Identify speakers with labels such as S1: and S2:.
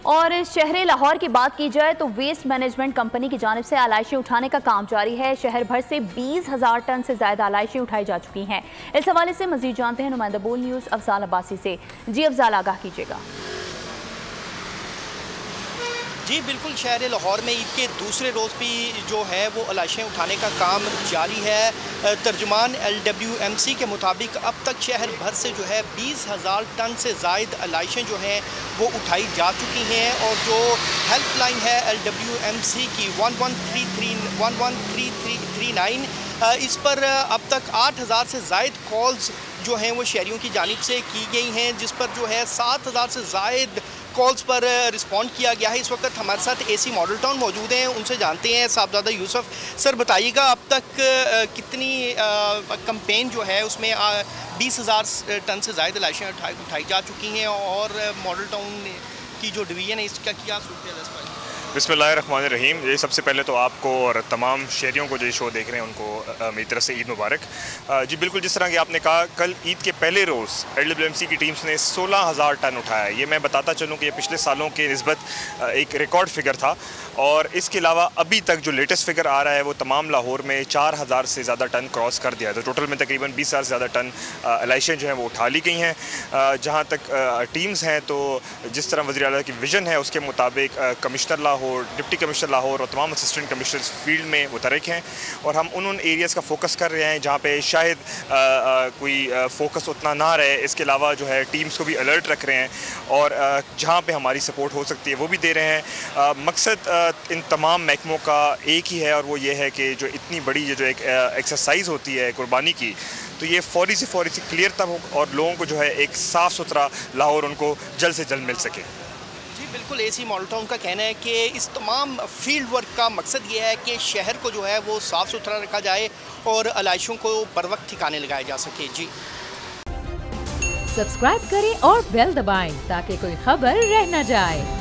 S1: और शहर लाहौर की बात की जाए तो वेस्ट मैनेजमेंट कंपनी की जानिब से आलाइशें उठाने का काम जारी है। शहर भर से 20,000 टन से ज्यादा आलाइशें उठाई जा चुकी हैं। इस हवाले से मजीद जानते हैं नुमाइंदा बोल न्यूज़ अफजाल अब्बासी से। जी अफजाल, आगाह कीजिएगा।
S2: जी बिल्कुल, शहर लाहौर में ईद के दूसरे रोज़ भी जो है वो आलाइशें उठाने का काम जारी है। तर्जुमान LWMC के मुताबिक अब तक शहर भर से जो है 20,000 टन से ज़ायद आलाइशें जो हैं वो उठाई जा चुकी हैं। और जो हेल्पलाइन है LWMC की 113339, इस पर अब तक 8,000 से ज़ायद कॉल्स जो हैं वो शहरियों की जानिब से की गई हैं, जिस पर जो है 7,000 से ज़ायद कॉल्स पर रिस्पॉन्ड किया गया है। इस वक्त हमारे साथ AC मॉडल टाउन मौजूद हैं, उनसे जानते हैं। साहबजादा यूसुफ सर, बताइएगा अब तक कितनी कैंपेन जो है उसमें 20,000 टन से ज़ायद आलाइशें उठाई जा चुकी हैं, और मॉडल टाउन की जो डिवीज़न है इसका क्या सूरत है?
S3: बिस्मिल्लाहिर्रहमानिर्रहीम। ये सबसे पहले तो आपको और तमाम शहरियों को जो शो देख रहे हैं उनको मेरी तरफ से ईद मुबारक। जी बिल्कुल, जिस तरह कि आपने कहा, कल ईद के पहले रोज़ LWMC की टीम्स ने 16,000 टन उठाया। ये मैं बताता चलूँ कि ये पिछले सालों के निस्बत एक रिकॉर्ड फिगर था। और इसके अलावा अभी तक जो लेटेस्ट फिगर आ रहा है वो तमाम लाहौर में 4,000 से ज़्यादा टन क्रॉस कर दिया है। तो टोटल में तकरीबन 20,000 से ज़्यादा टन आलाइशें जो हैं वो उठा ली गई हैं। जहाँ तक टीम्स हैं तो जिस तरह वज़ीर आला की विज़न है उसके मुताबिक commissioner Lahore, deputy commissioner Lahore और तमाम असिस्टेंट कमिश्नर्स फील्ड में मुतरक हैं। और हम उन एरियाज़ का फोकस कर रहे हैं जहाँ पे शायद कोई फोकस उतना ना रहे। इसके अलावा जो है टीम्स को भी अलर्ट रख रहे हैं, और जहाँ पे हमारी सपोर्ट हो सकती है वो भी दे रहे हैं। मकसद इन तमाम महकमों का एक ही है, और वो ये है कि जो इतनी बड़ी जो एक एक्सरसाइज होती है कुर्बानी की, तो ये फौरी से क्लियर तब हो और लोगों को जो है एक साफ़ सुथरा लाहौर उनको जल्द से जल्द मिल सके।
S2: जी बिल्कुल, AC मॉडल टाउन का कहना है कि इस तमाम फील्ड वर्क का मकसद ये है कि शहर को जो है वो साफ़ सुथरा रखा जाए और आलाइशों को बर वक्त ठिकाने लगाए जा सके। जी
S4: सब्सक्राइब करें और बेल दबाएं ताकि कोई खबर रह न जाए।